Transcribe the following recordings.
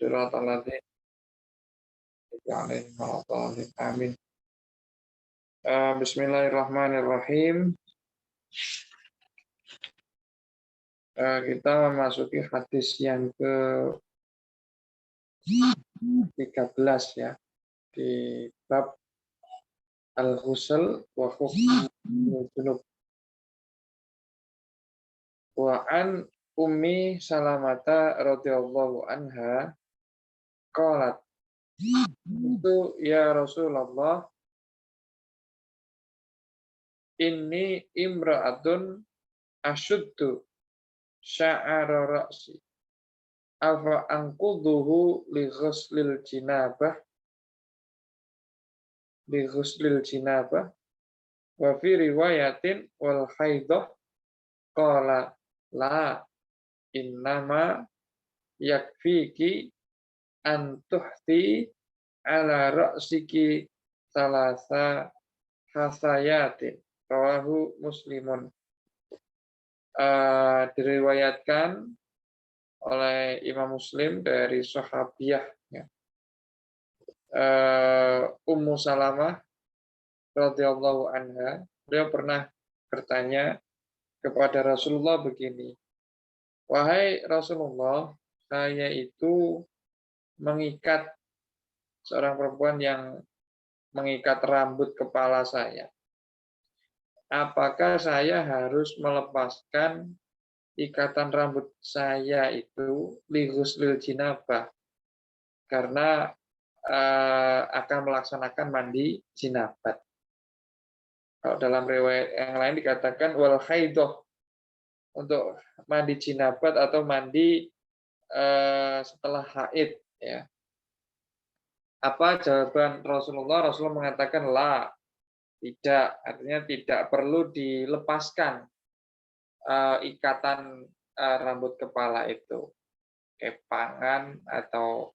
Siratal ladzina alaihim waladhdallin. Amin. Bismillahirrahmanirrahim. Kita memasuki hadis yang ke-13 ya, di bab al-ghusl wa hukmul junub. Wa an Ummi Salamata radhiyallahu anha qalat, itu ya Rasulullah, inni imra'atun asyuddu sya'ara ra'si afa anquduhu li ghuslil jinabah wa fi riwayatin wal haidah qala la innama yakfiki an tuhti ala ra'siki salasa hasayatin. Rawahu Muslimun. Diriwayatkan oleh Imam Muslim dari sahabiah ya. Ummu Salamah radhiyallahu anha, beliau pernah bertanya kepada Rasulullah begini, wahai Rasulullah, saya itu mengikat, seorang perempuan yang mengikat rambut kepala saya. Apakah saya harus melepaskan ikatan rambut saya itu li ghuslil jinabah, karena akan melaksanakan mandi jinabat. Kalau dalam riwayat yang lain dikatakan wal haidah, untuk mandi jinabat atau mandi setelah haid ya. Apa jawaban Rasulullah? Rasulullah mengatakan la, tidak, artinya tidak perlu dilepaskan ikatan rambut kepala itu, kepangan atau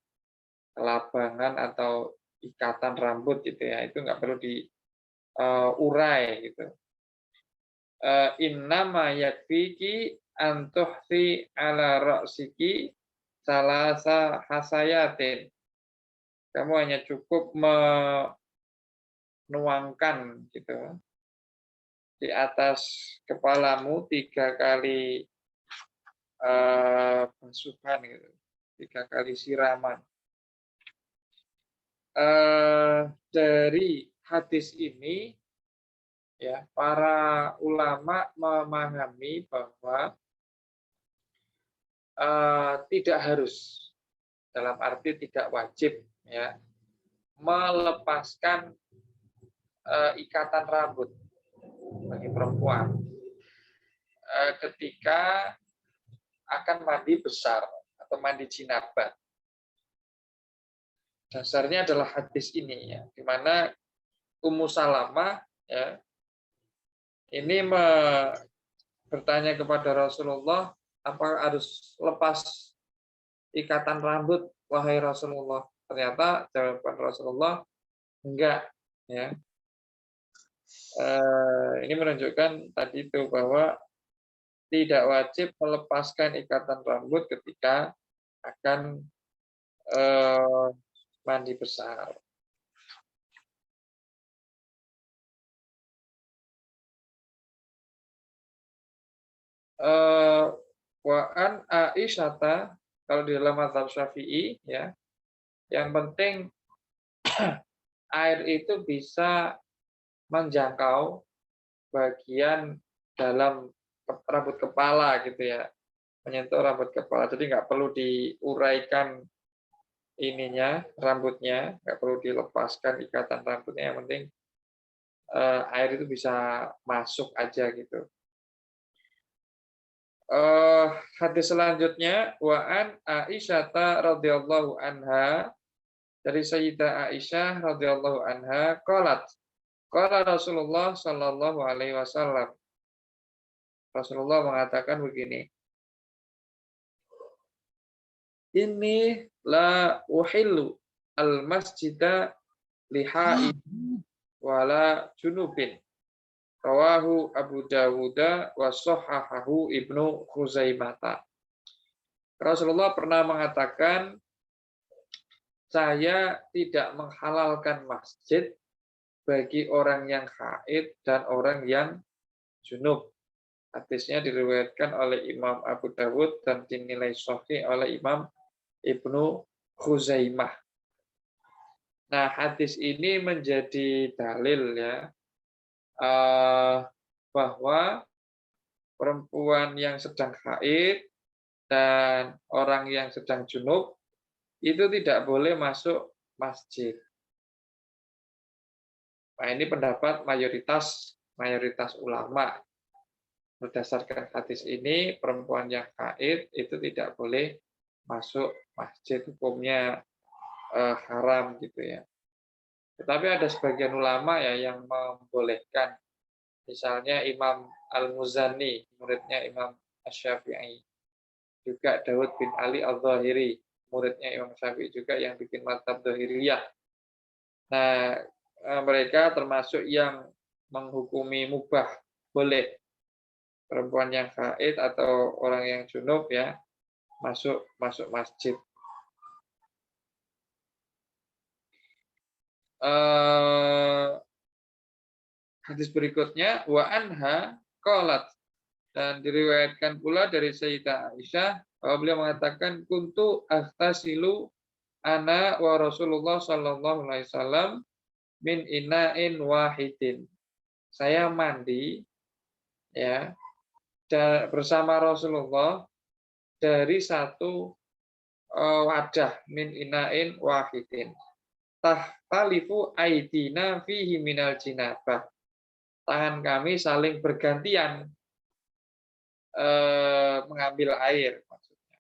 kelabangan atau ikatan rambut gitu ya, itu nggak perlu diurai gitu. Innama yakfiki an tuhsi ala ra'siki salasa hasayatin. Kamu hanya cukup menuangkan gitu di atas kepalamu 3 kali basuhan gitu, 3 kali siraman. Dari hadis ini ya, para ulama memahami bahwa tidak harus, dalam arti tidak wajib ya, melepaskan ikatan rambut bagi perempuan ketika akan mandi besar atau mandi jinabat. Dasarnya adalah hadis ini ya, di mana Ummu Salamah ya, ini bertanya kepada Rasulullah, apa harus lepas ikatan rambut wahai Rasulullah? Ternyata jawaban Rasulullah enggak ya. Ini menunjukkan tadi itu bahwa tidak wajib melepaskan ikatan rambut ketika akan mandi besar. Wa'an Aisyata, kalau di dalam mazhab Syafi'i ya, yang penting air itu bisa menjangkau bagian dalam rambut kepala gitu ya, menyentuh rambut kepala, jadi nggak perlu diuraikan ininya, rambutnya, nggak perlu dilepaskan ikatan rambutnya, yang penting air itu bisa masuk aja gitu. Hadis selanjutnya, wa'an Aisyata radhiyallahu anha, dari Sayyidah Aisyah radhiyallahu anha qalat, qala Rasulullah sallallahu alaihi wasallam, Rasulullah mengatakan begini, inni la uhillu al masjida liha'i wala junubin. Rawahu Abu Dawud wa shahhahahu Ibnu Khuzaimah. Rasulullah pernah mengatakan, saya tidak menghalalkan masjid bagi orang yang haid dan orang yang junub. Hadisnya diriwayatkan oleh Imam Abu Dawud dan dinilai sahih oleh Imam Ibnu Khuzaimah. Nah, hadis ini menjadi dalil ya bahwa perempuan yang sedang haid dan orang yang sedang junub itu tidak boleh masuk masjid. Nah, ini pendapat mayoritas ulama. Berdasarkan hadis ini, perempuan yang haid itu tidak boleh masuk masjid, hukumnya haram gitu ya. Tetapi ada sebagian ulama ya yang membolehkan. Misalnya Imam Al-Muzani, muridnya Imam Asy-Syafi'i. Juga Daud bin Ali Al-Zahiri, muridnya Imam Syafi'i juga yang bikin mazhab Zahiriyah. Nah, mereka termasuk yang menghukumi mubah, boleh perempuan yang haid atau orang yang junub ya masuk masjid. Hadis berikutnya wa anha qalat, dan diriwayatkan pula dari Sayyidah Aisyah bahwa beliau mengatakan kuntu aghtasilu ana wa Rasulullah sallallahu alaihi wasallam min ina'in wahidin. Saya mandi ya bersama Rasulullah dari satu wadah min ina'in wahidin. Tahtalifu aidina fihi minal jinabah. Tangan kami saling bergantian mengambil air maksudnya.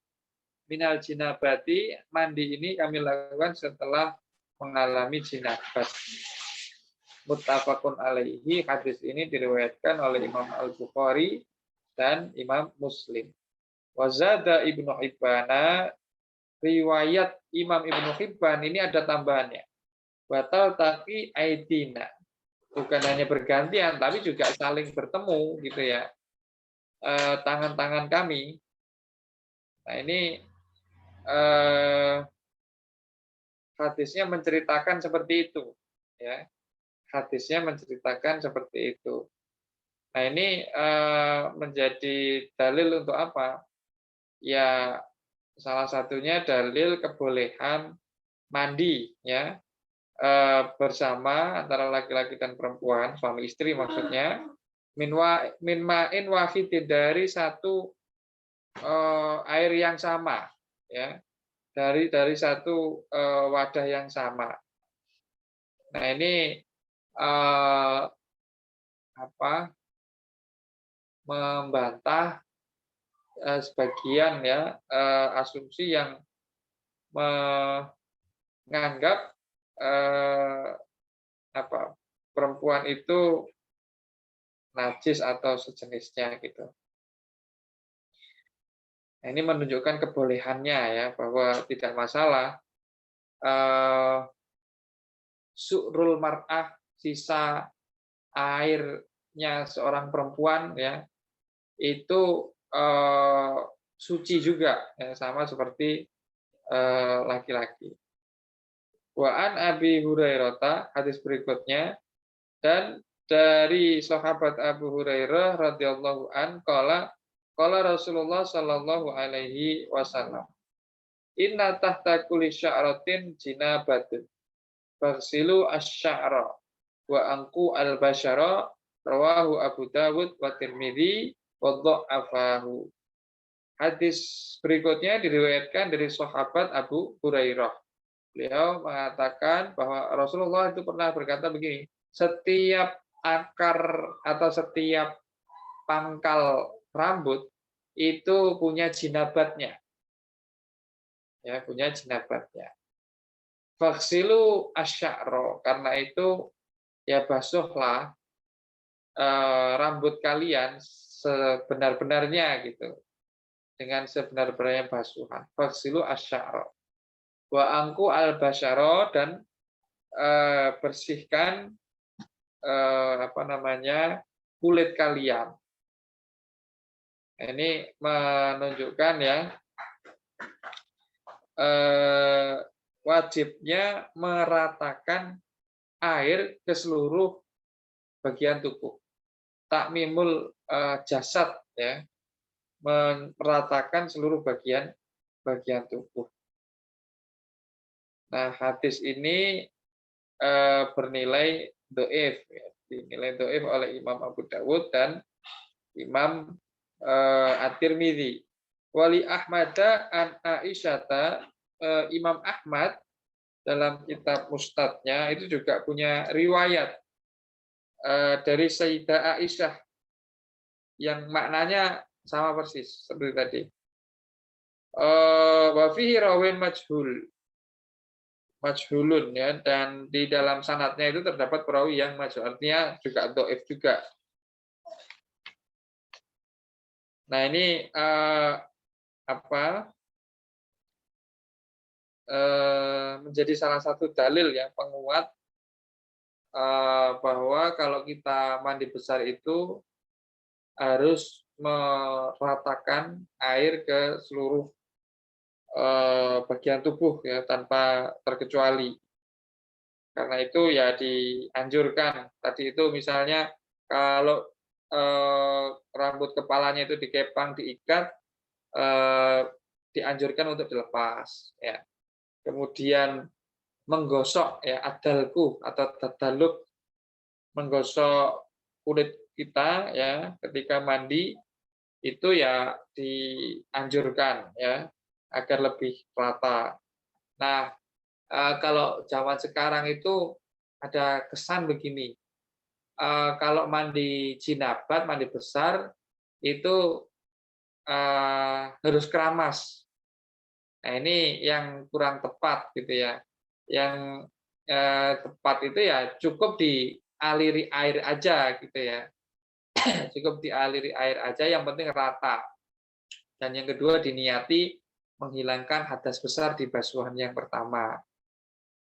Minal jinabati, mandi ini kami lakukan setelah mengalami jinabat. Muttafaqun alaihi, hadis ini diriwayatkan oleh Imam Al-Bukhari dan Imam Muslim. Wazada Ibnu Hibbana, riwayat Imam Ibnu Hibban ini ada tambahannya. Batal taki aidina. Bukan hanya bergantian, tapi juga saling bertemu gitu ya. Tangan-tangan kami. Nah ini hadisnya menceritakan seperti itu. Ya, hadisnya menceritakan seperti itu. Nah ini menjadi dalil untuk apa? Ya salah satunya dalil kebolehan mandi ya bersama antara laki-laki dan perempuan, suami istri maksudnya, min ma'in wahidin, dari satu air yang sama ya, dari satu wadah yang sama. Nah ini membantah sebagian ya asumsi yang menganggap perempuan itu najis atau sejenisnya gitu. Nah, ini menunjukkan kebolehannya ya, bahwa tidak masalah su'rul mar'ah, sisa airnya seorang perempuan ya, itu suci juga ya, sama seperti laki-laki. Wa an Abi Hurairah, hadis berikutnya, dan dari sahabat Abu Hurairah radhiyallahu an qala Rasulullah sallallahu alaihi wasallam, inna tahta kulli sya'ratin jinabatun faghsilu asy-sya'ra wa anqu al-basyara, rawahu Abu Dawud wa Tirmidzi wa dha'afahu. Hadis berikutnya diriwayatkan dari sahabat Abu Hurairah. Beliau mengatakan bahwa Rasulullah itu pernah berkata begini, setiap akar atau setiap pangkal rambut itu punya jinabatnya. Ya, punya jinabatnya. Faghsilu asy'ara, karena itu ya basuhlah rambut kalian sebenar-benarnya gitu. Dengan sebenar-benarnya basuhan. Faghsilu asy'ara. Wa angku al-basyara, dan bersihkan kulit kalian. Ini menunjukkan ya wajibnya meratakan air ke seluruh bagian tubuh. Takmimul jasad, ya, meratakan seluruh bagian tubuh. Nah, hadis ini bernilai dhaif, ya, dinilai dhaif oleh Imam Abu Dawud dan Imam At-Tirmidzi. Wali Ahmada an Aisyata, Imam Ahmad dalam kitab Mustadnya itu juga punya riwayat dari Sayyidah Aisyah yang maknanya sama persis seperti tadi. Wa fihi rawin majhulun, ya, dan di dalam sanadnya itu terdapat perawi yang majhul, artinya juga dhaif juga. Nah, ini menjadi salah satu dalil, ya, penguat bahwa kalau kita mandi besar itu harus meratakan air ke seluruh bagian tubuh, ya, tanpa terkecuali. Karena itu ya dianjurkan. Tadi itu misalnya kalau rambut kepalanya itu dikepang, diikat, dianjurkan untuk dilepas, ya. Kemudian menggosok, ya, adalku atau tadaluk, menggosok kulit kita, ya, ketika mandi itu ya dianjurkan, ya, agar lebih rata. Nah, kalau zaman sekarang itu ada kesan begini, kalau mandi jinabat, mandi besar itu harus keramas. Nah, ini yang kurang tepat, gitu ya. Yang tepat itu ya cukup dialiri air aja, gitu ya. Cukup dialiri air aja, yang penting rata. Dan yang kedua, diniati menghilangkan hadas besar di basuhan yang pertama.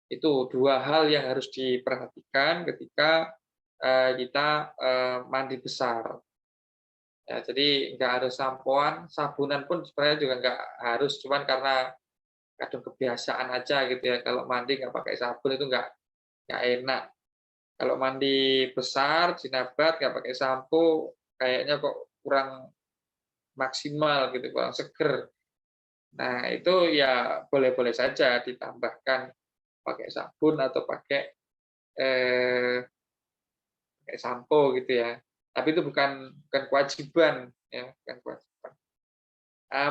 Itu dua hal yang harus diperhatikan ketika kita mandi besar. Ya, jadi nggak harus sampoan, sabunan pun sebenarnya juga nggak harus, cuman karena kadang kebiasaan aja, gitu ya. Kalau mandi nggak pakai sabun itu nggak enak. Kalau mandi besar, jinabat nggak pakai sampo, kayaknya kok kurang maksimal, gitu, kurang seger. Nah, itu ya boleh-boleh saja ditambahkan pakai sabun atau pakai sampo, gitu ya. Tapi itu bukan kewajiban, ya, bukan kewajiban.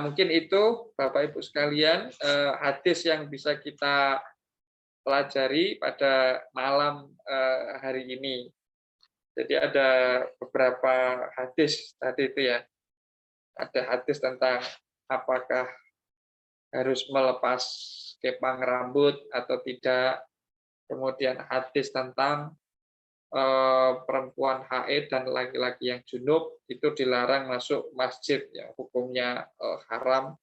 Mungkin itu Bapak Ibu sekalian hadis yang bisa kita pelajari pada malam hari ini. Jadi ada beberapa hadis tadi itu, ya. Ada hadis tentang apakah harus melepas kepang rambut atau tidak. Kemudian hadis tentang perempuan haid dan laki-laki yang junub itu dilarang masuk masjid, ya, hukumnya haram.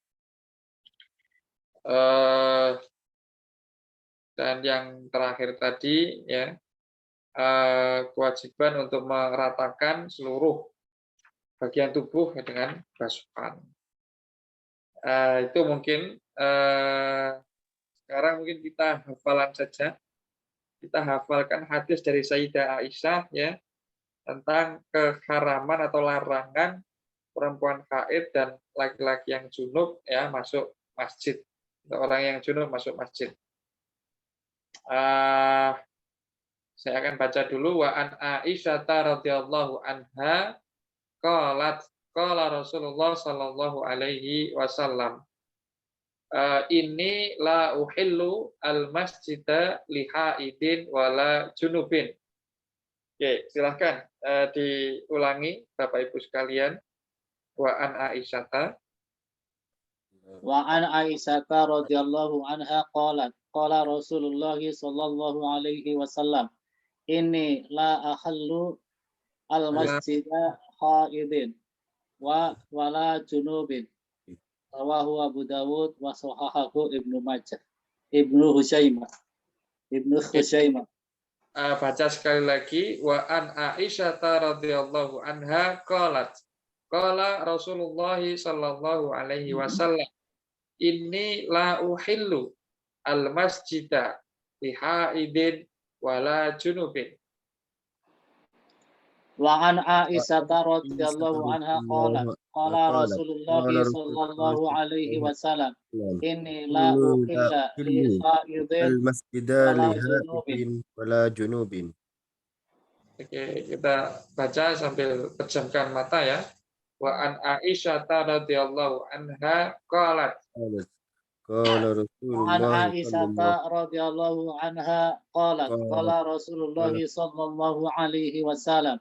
Dan yang terakhir tadi, ya, kewajiban untuk meratakan seluruh bagian tubuh dengan basuhan. Itu mungkin sekarang mungkin kita hafalan saja. Kita hafalkan hadis dari Sayyidah Aisyah, ya, tentang keharaman atau larangan perempuan haid dan laki-laki yang junub, ya, masuk masjid. Orang yang junub masuk masjid. Saya akan baca dulu. Wa an Aisyah radhiyallahu anha qalat qala Rasulullah sallallahu alaihi wasallam, ini la uhillu al masjida li haidin wala junubin. Oke, silahkan diulangi Bapak Ibu sekalian. Wa an Aisyah. Wa an Aisyah radhiyallahu anha qalat qala Rasulullah sallallahu alaihi wasallam, inni la akhallu al masjida haidin wa wala junubin. Rawahu Abu Dawud wa sahahahu Ibnu Majah. Ibnu Huzaimah. Baca sekali lagi. Wa an Aisyah radhiyallahu anha qalat qala Rasulullah sallallahu alaihi wasallam, inni la uhillu al-masjida bihaidin wala junubin. Wa an Aisyah radhiyallahu anha qalat qala Rasulullah sallallahu alaihi wasallam inni la ukhilla li khaidin المسجد wala junubin. لهائب ولا جنوب. Oke, kita baca sambil pejamkan mata ya. Wa an Aisyah radhiyallahu anha qalat. قال رسول An الله صلى الله Aisyah radhiyallahu anha qalat qala Rasulullah sallallahu alaihi wasallam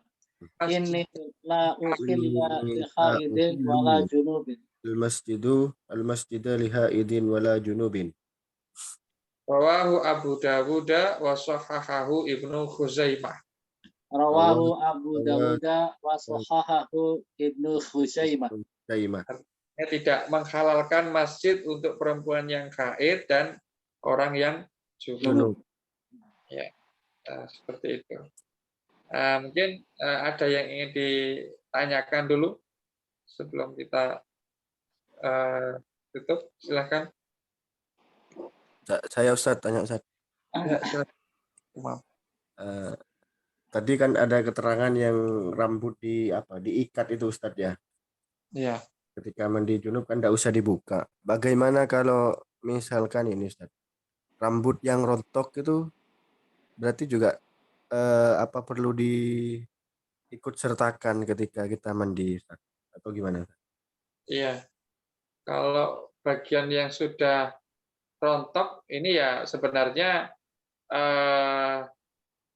inni la ukhilla li khaidin wala junubin. المسجد لهائد ولا جنوب. Rawahu Abu Dawud wa sahahahu Ibnu Khuzaimah. Rawahu Abu Dawud wa sahahahu Ibnu Khuzaimah. Tidak menghalalkan masjid untuk perempuan yang haid dan orang yang junub. Ya, seperti itu. Mungkin ada yang ingin ditanyakan dulu sebelum kita tutup. Silakan. Saya Ustaz, tanya Ustaz. Ya, silakan. Tadi kan ada keterangan yang rambut diikat itu Ustaz ya. Iya. Ketika mandi junub kan tidak usah dibuka. Bagaimana kalau misalkan ini Ustaz, rambut yang rontok itu berarti juga perlu diikut sertakan ketika kita mandi Ustaz? Atau gimana? Iya. Kalau bagian yang sudah rontok ini ya sebenarnya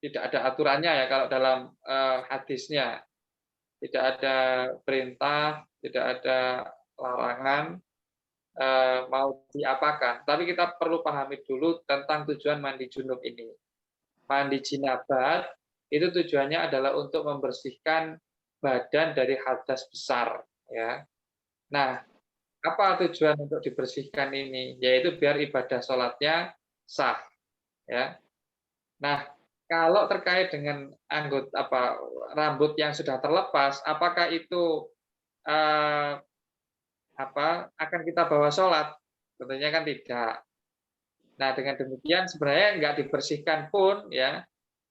tidak ada aturannya ya kalau dalam hadisnya. Tidak ada perintah, tidak ada larangan mau diapakan. Tapi kita perlu pahami dulu tentang tujuan mandi junub ini. Mandi jinabat itu tujuannya adalah untuk membersihkan badan dari hadas besar. Ya. Nah, apa tujuan untuk dibersihkan ini? Yaitu biar ibadah sholatnya sah. Ya. Nah, kalau terkait dengan rambut yang sudah terlepas, apakah itu akan kita bawa sholat? Tentunya kan tidak. Nah, dengan demikian sebenarnya nggak dibersihkan pun ya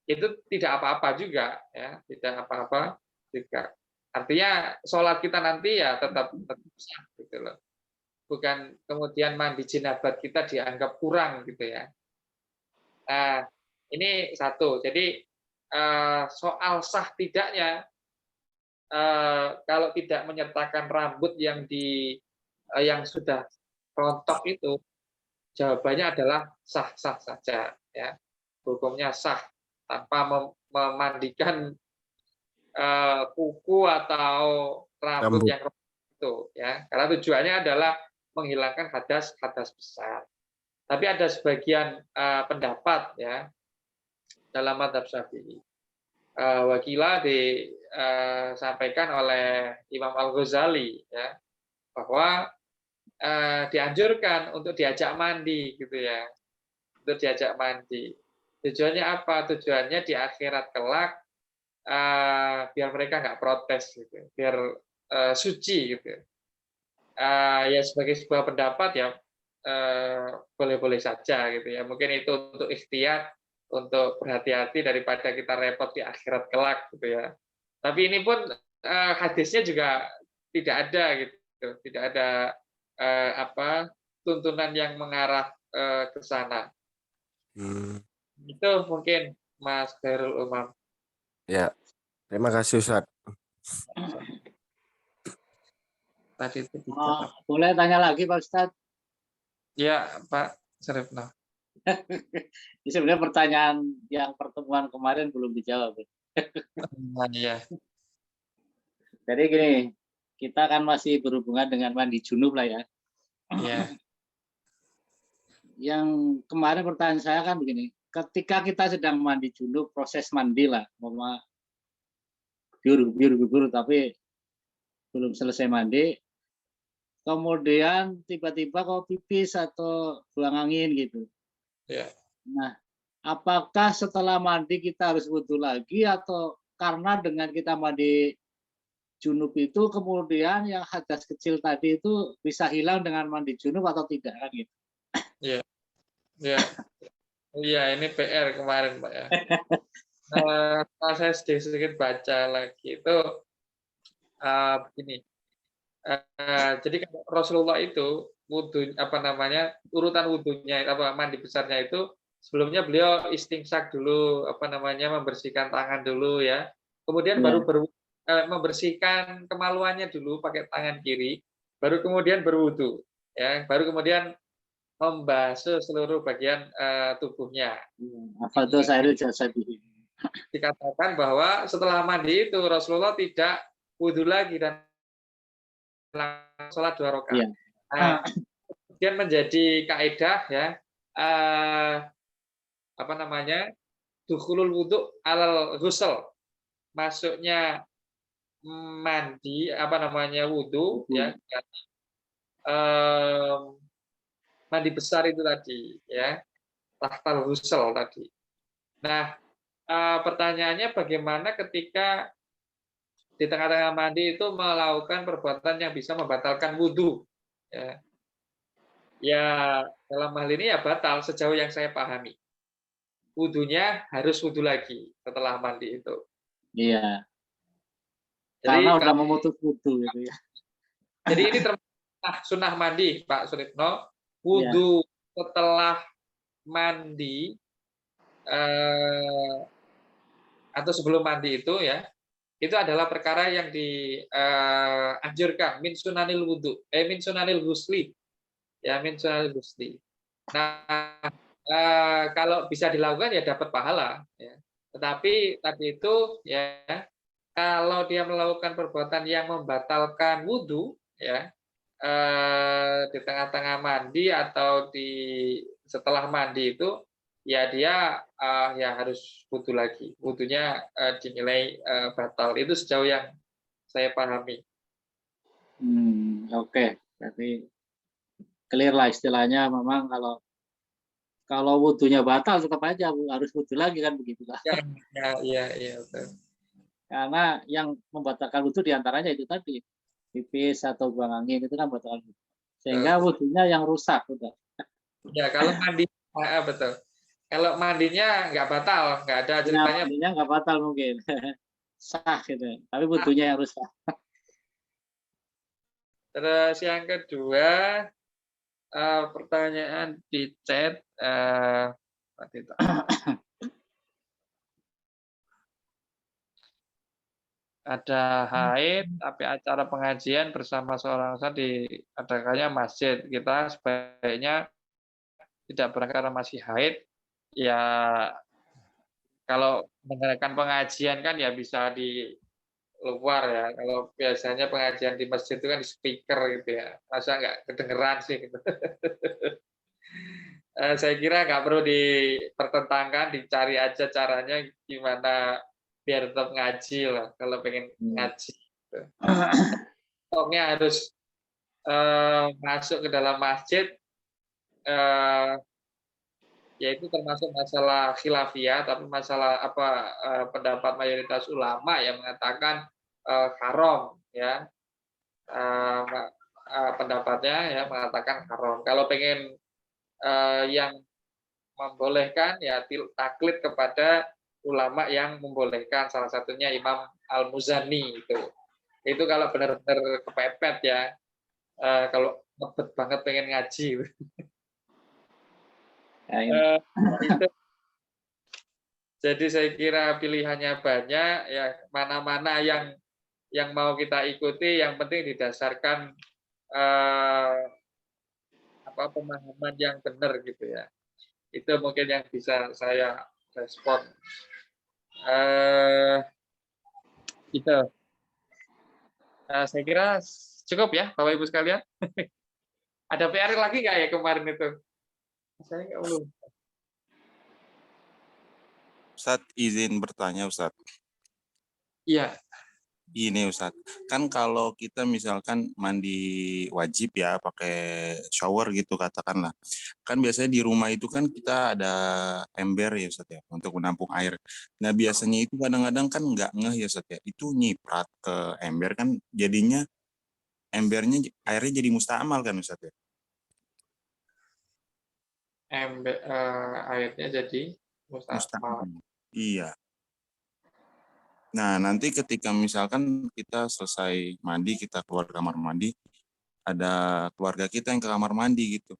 itu tidak apa-apa juga ya, tidak apa-apa juga. Artinya sholat kita nanti ya tetap sah gitu loh. Bukan kemudian mandi jinabat kita dianggap kurang gitu ya. Nah, ini satu. Jadi soal sah tidaknya kalau tidak menyertakan rambut yang sudah rontok itu, jawabannya adalah sah-sah saja. Ya, hukumnya sah tanpa memandikan kuku atau rambut yang rontok itu. Ya, karena tujuannya adalah menghilangkan hadas besar. Tapi ada sebagian pendapat ya dalam mazhab Syafi'i. Wakilah disampaikan oleh Imam Al-Ghazali ya bahwa dianjurkan untuk diajak mandi gitu ya. Untuk diajak mandi. Tujuannya apa? Tujuannya di akhirat kelak biar mereka nggak protes gitu. Biar suci gitu. Ya sebagai sebuah pendapat ya boleh-boleh saja gitu ya. Mungkin itu untuk ikhtiar, untuk berhati-hati daripada kita repot di akhirat kelak gitu ya. Tapi ini pun hadisnya juga tidak ada gitu, tidak ada tuntunan yang mengarah ke sana. Itu mungkin Mas Khairul Umam. Ya, terima kasih Ustaz. Tadi itu boleh tanya lagi Pak Ustadz? Ya, Pak Sarifno. Ini sebenarnya pertanyaan yang pertemuan kemarin belum dijawab. Iya. Jadi gini, kita kan masih berhubungan dengan mandi junub lah ya. Iya. Yang kemarin pertanyaan saya kan begini, ketika kita sedang mandi junub, proses mandi lah, biur tapi belum selesai mandi, kemudian tiba-tiba kok pipis atau buang angin gitu. Ya. Nah, apakah setelah mandi kita harus wudhu lagi atau karena dengan kita mandi junub itu kemudian yang hadas kecil tadi itu bisa hilang dengan mandi junub atau tidak kan gitu? Ya. Ya, iya ini PR kemarin Pak ya. Pas saya sedikit baca lagi itu begini. Jadi kalau Rasulullah itu wudhu apa namanya urutan wudhunya apa mandi besarnya itu sebelumnya beliau istingsak dulu apa namanya membersihkan tangan dulu ya. Kemudian baru membersihkan kemaluannya dulu pakai tangan kiri, baru kemudian berwudhu ya, baru kemudian membasuh seluruh bagian tubuhnya. Afadhu sairu jasadihi. Dikatakan bahwa setelah mandi itu Rasulullah tidak wudhu lagi dan sholat 2 rakaat. Iya. Nah, kemudian menjadi kaidah ya apa namanya dukhulul wudhu alal ghusl, masuknya mandi apa namanya wudhu ya mandi besar itu tadi ya tahtal ghusl tadi. Nah pertanyaannya bagaimana ketika di tengah-tengah mandi itu melakukan perbuatan yang bisa membatalkan wudhu ya. Ya dalam hal ini ya batal sejauh yang saya pahami. Wudhunya harus wudhu lagi setelah mandi itu. Iya. Jadi Karena udah memutus wudhu gitu ya. Jadi ini termasuk sunnah mandi, Pak Suritno. Wudhu setelah mandi atau sebelum mandi itu ya, itu adalah perkara yang dianjurkan min sunanil wudhu, min sunanil ghusli, ya min sunanil ghusli. Nah, kalau bisa dilakukan ya dapat pahala, ya. Tetapi tadi itu ya kalau dia melakukan perbuatan yang membatalkan wudhu, ya di tengah-tengah mandi atau setelah mandi itu ya dia ya harus wudhu lagi. Wudhunya dinilai batal. Itu sejauh yang saya pahami. Oke. Berarti clear lah istilahnya. Memang kalau wudhunya batal tetap aja harus wudhu lagi kan begitulah. Iya betul. Karena yang membatalkan wudhu diantaranya itu tadi pipis atau buang angin itu kan batalkan wudhu. Sehingga wudhunya yang rusak udah. Ya kalau mandi betul. Kalau mandinya nggak batal, nggak ada ceritanya. Mandinya nggak batal mungkin, sah gitu. Tapi wudhunya yang rusak. Terus yang kedua pertanyaan di chat. Ada haid, tapi acara pengajian bersama seorang ustaz diadakannya masjid. Kita sebaiknya tidak berangkat karena masih haid. Ya kalau mendengarkan pengajian kan ya bisa di luar ya. Kalau biasanya pengajian di masjid itu kan di speaker gitu ya. Masa nggak kedengeran sih gitu. Saya kira nggak perlu dipertentangkan, dicari aja caranya gimana biar tetap ngaji lah kalau pengen ngaji. Pokoknya harus masuk ke dalam masjid, yaitu termasuk masalah khilafiyah, tapi masalah pendapat mayoritas ulama yang mengatakan haram ya, pendapatnya ya mengatakan haram. Kalau pengen yang membolehkan ya taklid kepada ulama yang membolehkan, salah satunya Imam Al-Muzani itu kalau benar-benar kepepet ya, kalau ngebet banget pengen ngaji itu. Jadi saya kira pilihannya banyak ya, mana-mana yang mau kita ikuti, yang penting didasarkan pemahaman yang benar gitu ya. Itu mungkin yang bisa saya respon. Gitu. Saya kira cukup ya Bapak Ibu sekalian. Ada PR lagi nggak ya kemarin itu? Saya nggak belum. Ustadz izin bertanya Ustadz. Iya. Ini Ustadz, kan kalau kita misalkan mandi wajib ya pakai shower gitu katakanlah, kan biasanya di rumah itu kan kita ada ember ya Ustadz ya untuk menampung air. Nah biasanya itu kadang-kadang kan nggak ngeh ya Ustadz ya, itu nyiprat ke ember kan jadinya embernya airnya jadi mustamal kan Ustadz ya. airnya jadi mustakmal. Mustaqmal. Iya. Nah, nanti ketika misalkan kita selesai mandi, kita keluar kamar mandi, ada keluarga kita yang ke kamar mandi gitu.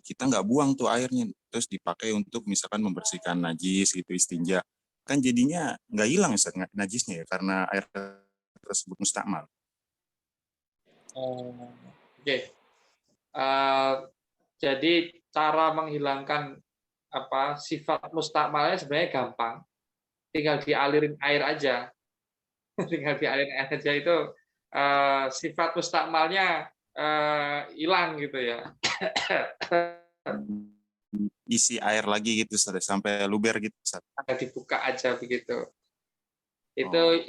Kita nggak buang tuh airnya, terus dipakai untuk misalkan membersihkan najis gitu, istinja. Kan jadinya nggak hilang Ustaz, najisnya ya, karena air tersebut mustakmal. Oke. Jadi cara menghilangkan sifat mustakmalnya sebenarnya gampang. Tinggal dialirin air aja. Tinggal dialirin air aja itu sifat mustakmalnya hilang gitu ya. Isi air lagi gitu Ustaz, sampai luber gitu Ustaz. Dibuka aja begitu. Itu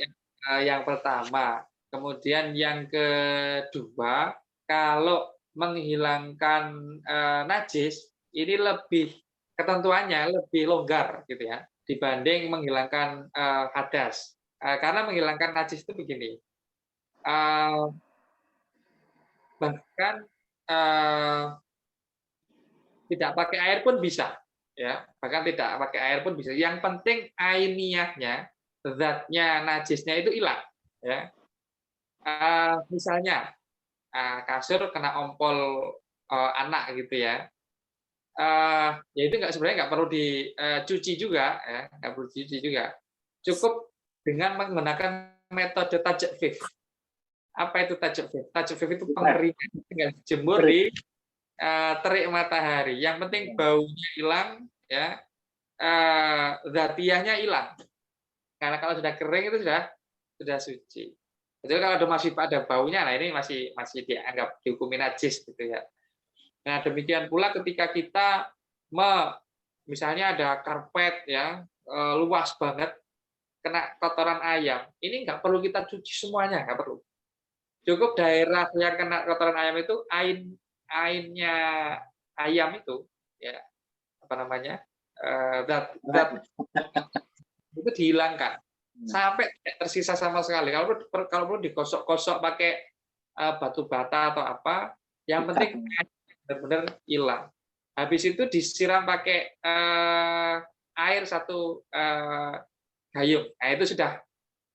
yang pertama. Kemudian yang kedua, kalau menghilangkan najis ini lebih ketentuannya lebih longgar gitu ya dibanding menghilangkan hadas. Karena menghilangkan najis itu begini, bahkan tidak pakai air pun bisa, ya. Bahkan tidak pakai air pun bisa. Yang penting ainiyahnya, zatnya najisnya itu hilang, ya. Misalnya kasur kena ompol anak gitu ya. Ya itu sebenarnya nggak perlu dicuci juga, ya. Nggak perlu dicuci juga. Cukup dengan menggunakan metode tajfif. Apa itu tajfif? Tajfif itu pengeringan, tinggal dijemur di terik matahari. Yang penting baunya hilang, ya, zatiahnya hilang. Karena kalau sudah kering itu sudah suci. Jadi kalau masih ada baunya, nah ini masih dianggap dihukumi najis gitu ya. Nah demikian pula ketika kita misalnya ada karpet ya luas banget kena kotoran ayam, ini nggak perlu kita cuci semuanya, nggak perlu. Cukup daerah yang kena kotoran ayam itu ainnya ayam itu ya apa namanya zat itu dihilangkan sampai tidak tersisa sama sekali. Kalau perlu digosok-gosok pakai batu bata atau apa, yang penting benar-benar hilang. Habis itu disiram pakai air 1 gayung. Nah itu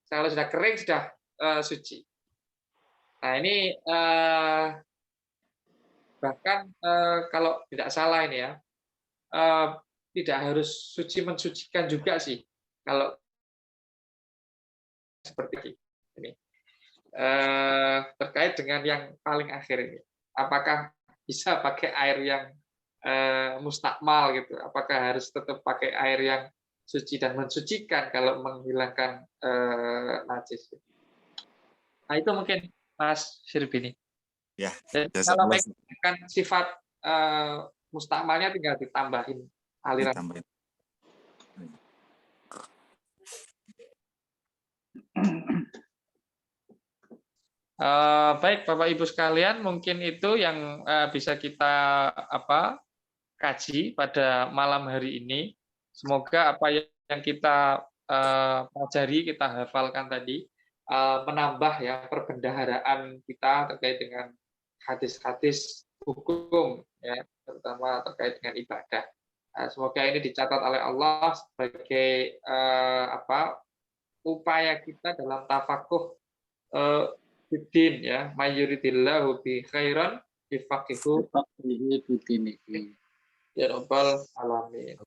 kalau sudah kering sudah suci. Nah ini bahkan kalau tidak salah ini ya, tidak harus mensucikan juga sih kalau seperti ini. Terkait dengan yang paling akhir ini, apakah bisa pakai air yang mustakmal gitu? Apakah harus tetap pakai air yang suci dan mensucikan kalau menghilangkan najis? Nah itu mungkin Mas Sirbini. Ya. Kalau menghilangkan sifat mustakmalnya tinggal ditambahin aliran. Ditambahin. Baik Bapak Ibu sekalian, mungkin itu yang bisa kita kaji pada malam hari ini. Semoga apa yang kita pelajari, kita hafalkan tadi menambah ya perbendaharaan kita terkait dengan hadis-hadis hukum ya, terutama terkait dengan ibadah. Semoga ini dicatat oleh Allah sebagai upaya kita dalam tafakuh bidin ya, mayuridillahu bi khairan yufaqihu ya rabbal alamin.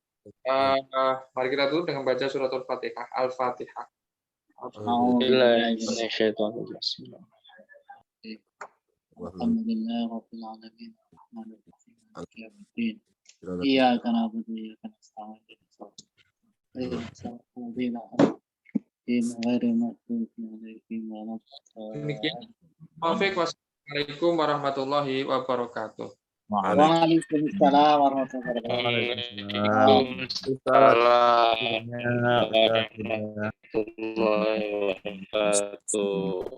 Mari kita tutup dengan baca surat Al-Fatihah. Al-Fatihah. Alhamdulillahirabbil alamin. Iyyaka na'budu wa iyyaka nasta'in. Demikian. Wassalamualaikum warahmatullahi wabarakatuh. Waalaikumsalam warahmatullahi wabarakatuh.